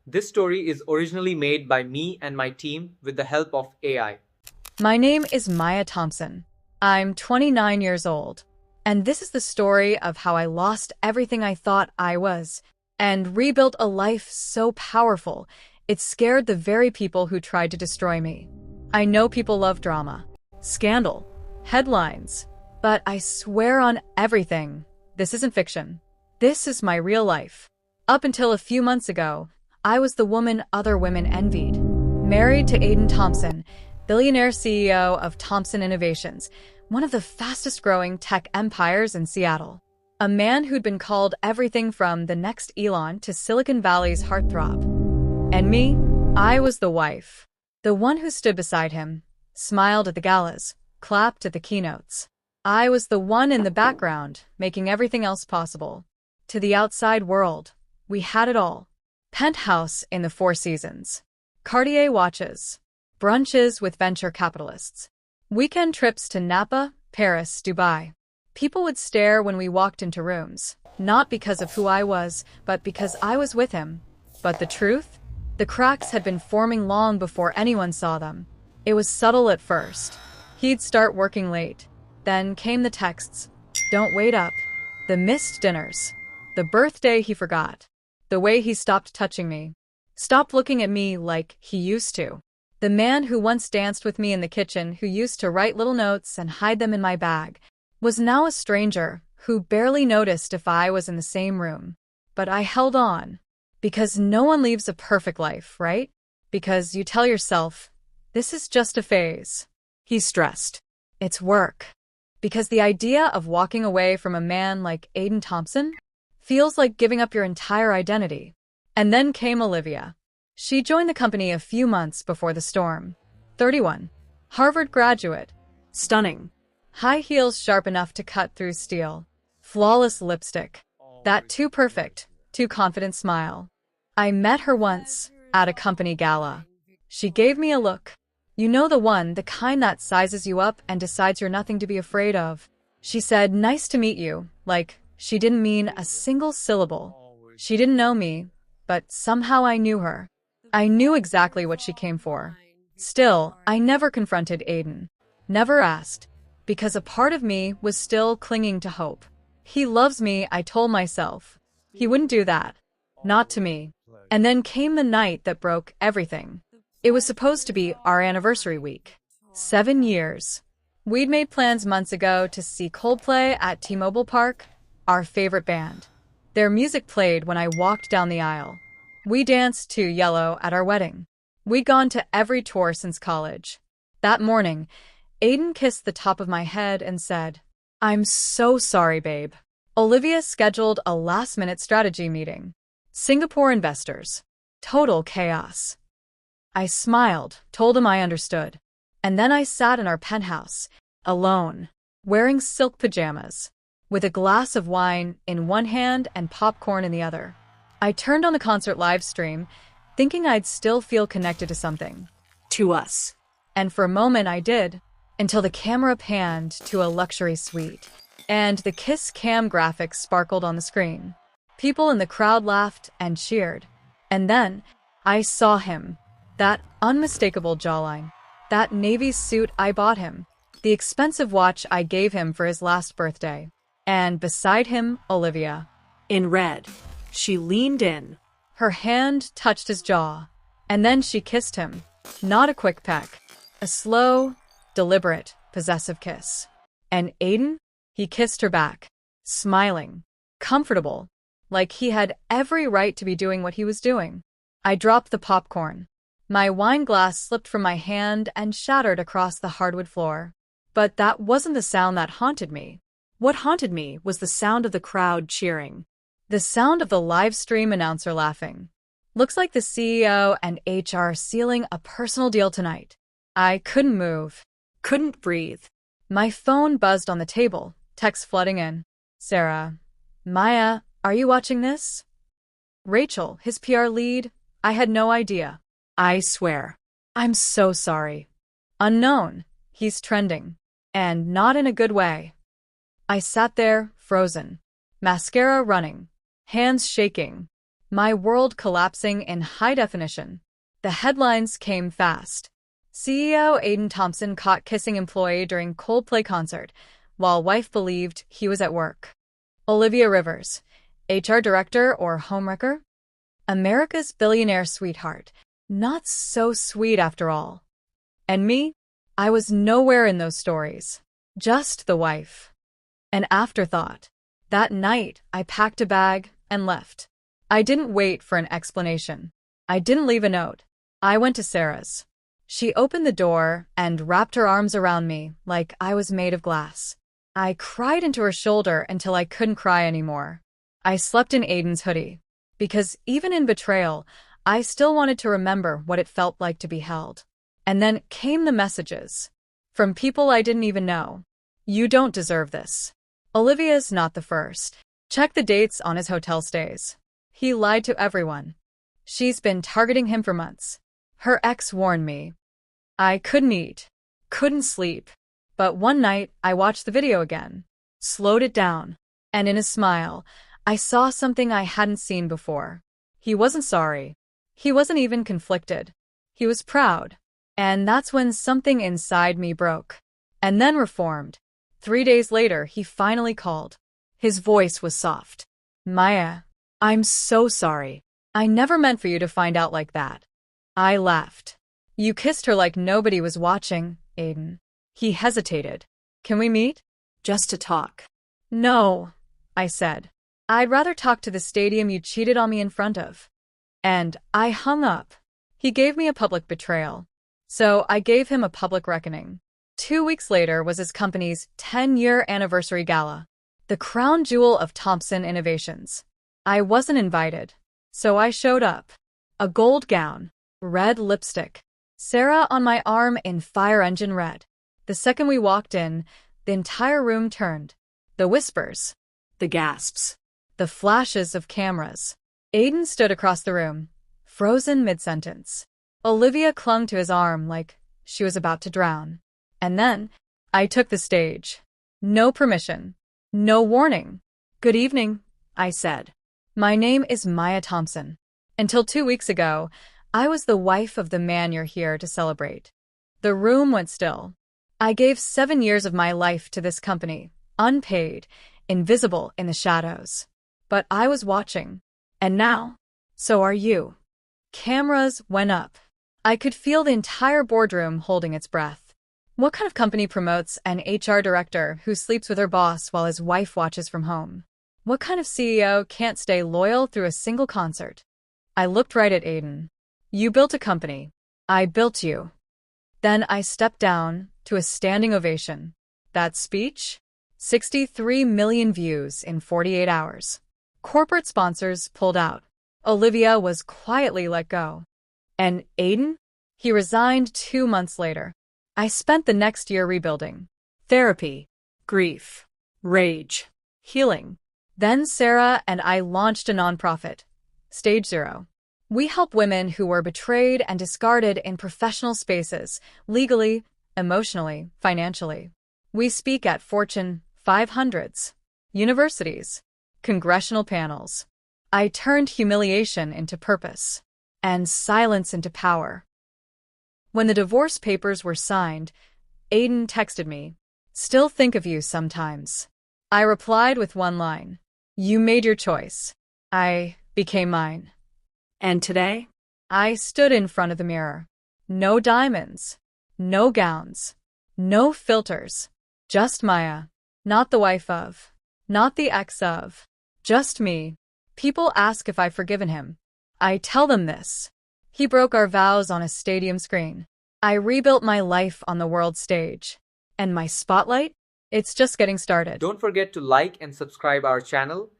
This story is originally made by me and my team with the help of AI. My name is Maya Thompson. I'm 29 years old, and this is the story of how I lost everything I thought I was and rebuilt a life so powerful it scared the very people who tried to destroy me. I know people love drama, scandal, headlines, but I swear on everything, this isn't fiction. This is my real life. Up until a few months ago, I was the woman other women envied. Married to Aiden Thompson, billionaire CEO of Thompson Innovations, one of the fastest-growing tech empires in Seattle. A man who'd been called everything from the next Elon to Silicon Valley's heartthrob. And me? I was the wife. The one who stood beside him, smiled at the galas, clapped at the keynotes. I was the one in the background, making everything else possible. To the outside world, we had it all. Penthouse in the Four Seasons. Cartier watches. Brunches with venture capitalists. Weekend trips to Napa, Paris, Dubai. People would stare when we walked into rooms, not because of who I was, but because I was with him. But the truth? The cracks had been forming long before anyone saw them. It was subtle at first. He'd start working late. Then came the texts. Don't wait up. The missed dinners. The birthday he forgot. The way he stopped touching me. Stopped looking at me like he used to. The man who once danced with me in the kitchen, who used to write little notes and hide them in my bag, was now a stranger who barely noticed if I was in the same room. But I held on. Because no one leaves a perfect life, right? Because you tell yourself, this is just a phase. He's stressed. It's work. Because the idea of walking away from a man like Aiden Thompson feels like giving up your entire identity. And then came Olivia. She joined the company a few months before the storm. 31. Harvard graduate. Stunning. High heels sharp enough to cut through steel. Flawless lipstick. That too perfect, too confident smile. I met her once, at a company gala. She gave me a look. You know, the one, the kind that sizes you up and decides you're nothing to be afraid of. She said, "Nice to meet you," like she didn't mean a single syllable. She didn't know me, but somehow I knew her. I knew exactly what she came for. Still, I never confronted Aiden. Never asked. Because a part of me was still clinging to hope. He loves me, I told myself. He wouldn't do that. Not to me. And then came the night that broke everything. It was supposed to be our anniversary week. 7 years. We'd made plans months ago to see Coldplay at T-Mobile Park, our favorite band. Their music played when I walked down the aisle. We danced to Yellow at our wedding. We'd gone to every tour since college. That morning, Aiden kissed the top of my head and said, "I'm so sorry, babe." Olivia scheduled a last-minute strategy meeting. Singapore investors. Total chaos. I smiled, told him I understood. And then I sat in our penthouse, alone, wearing silk pajamas, with a glass of wine in one hand and popcorn in the other. I turned on the concert live stream, thinking I'd still feel connected to something. To us. And for a moment I did, until the camera panned to a luxury suite, and the Kiss Cam graphics sparkled on the screen. People in the crowd laughed and cheered. And then, I saw him. That unmistakable jawline. That navy suit I bought him. The expensive watch I gave him for his last birthday. And beside him, Olivia. In red. She leaned in. Her hand touched his jaw. And then she kissed him. Not a quick peck. A slow, deliberate, possessive kiss. And Aiden? He kissed her back. Smiling. Comfortable. Like he had every right to be doing what he was doing. I dropped the popcorn. My wine glass slipped from my hand and shattered across the hardwood floor. But that wasn't the sound that haunted me. What haunted me was the sound of the crowd cheering. The sound of the live stream announcer laughing. Looks like the CEO and HR sealing a personal deal tonight. I couldn't move. Couldn't breathe. My phone buzzed on the table, text flooding in. Sarah. Maya, are you watching this? Rachel, his PR lead. I had no idea. I swear. I'm so sorry. Unknown. He's trending. And not in a good way. I sat there, frozen. Mascara running. Hands shaking. My world collapsing in high definition. The headlines came fast. CEO Aiden Thompson caught kissing employee during Coldplay concert, while wife believed he was at work. Olivia Rivers, HR director or homewrecker? America's billionaire sweetheart. Not so sweet after all. And me? I was nowhere in those stories. Just the wife. An afterthought. That night, I packed a bag and left. I didn't wait for an explanation. I didn't leave a note. I went to Sarah's. She opened the door and wrapped her arms around me like I was made of glass. I cried into her shoulder until I couldn't cry anymore. I slept in Aiden's hoodie. Because even in betrayal, I still wanted to remember what it felt like to be held. And then came the messages. From people I didn't even know. You don't deserve this. Olivia's not the first. Check the dates on his hotel stays. He lied to everyone. She's been targeting him for months. Her ex warned me. I couldn't eat. Couldn't sleep. But one night, I watched the video again. Slowed it down. And in his smile, I saw something I hadn't seen before. He wasn't sorry. He wasn't even conflicted. He was proud. And that's when something inside me broke. And then reformed. 3 days later, he finally called. His voice was soft. Maya, I'm so sorry. I never meant for you to find out like that. I laughed. You kissed her like nobody was watching, Aiden. He hesitated. Can we meet? Just to talk. No, I said. I'd rather talk to the stadium you cheated on me in front of. And I hung up. He gave me a public betrayal. So I gave him a public reckoning. 2 weeks later was his company's 10-year anniversary gala, the crown jewel of Thompson Innovations. I wasn't invited, so I showed up. A gold gown, red lipstick, Sarah on my arm in fire engine red. The second we walked in, the entire room turned. The whispers, the gasps, the flashes of cameras. Aiden stood across the room, frozen mid-sentence. Olivia clung to his arm like she was about to drown. And then, I took the stage. No permission. No warning. Good evening, I said. My name is Maya Thompson. Until 2 weeks ago, I was the wife of the man you're here to celebrate. The room went still. I gave 7 years of my life to this company, unpaid, invisible in the shadows. But I was watching. And now, so are you. Cameras went up. I could feel the entire boardroom holding its breath. What kind of company promotes an HR director who sleeps with her boss while his wife watches from home? What kind of CEO can't stay loyal through a single concert? I looked right at Aiden. You built a company. I built you. Then I stepped down to a standing ovation. That speech? 63 million views in 48 hours. Corporate sponsors pulled out. Olivia was quietly let go. And Aiden? He resigned 2 months later. I spent the next year rebuilding. Therapy, grief, rage, healing. Then Sarah and I launched a nonprofit, Stage Zero. We help women who were betrayed and discarded in professional spaces, legally, emotionally, financially. We speak at Fortune 500s, universities, congressional panels. I turned humiliation into purpose and silence into power. When the divorce papers were signed, Aiden texted me, "Still think of you sometimes." I replied with one line, "You made your choice. I became mine." And today, I stood in front of the mirror. No diamonds, no gowns, no filters, just Maya. Not the wife of, not the ex of, just me. People ask if I've forgiven him. I tell them this. He broke our vows on a stadium screen. I rebuilt my life on the world stage. And my spotlight? It's just getting started. Don't forget to like and subscribe our channel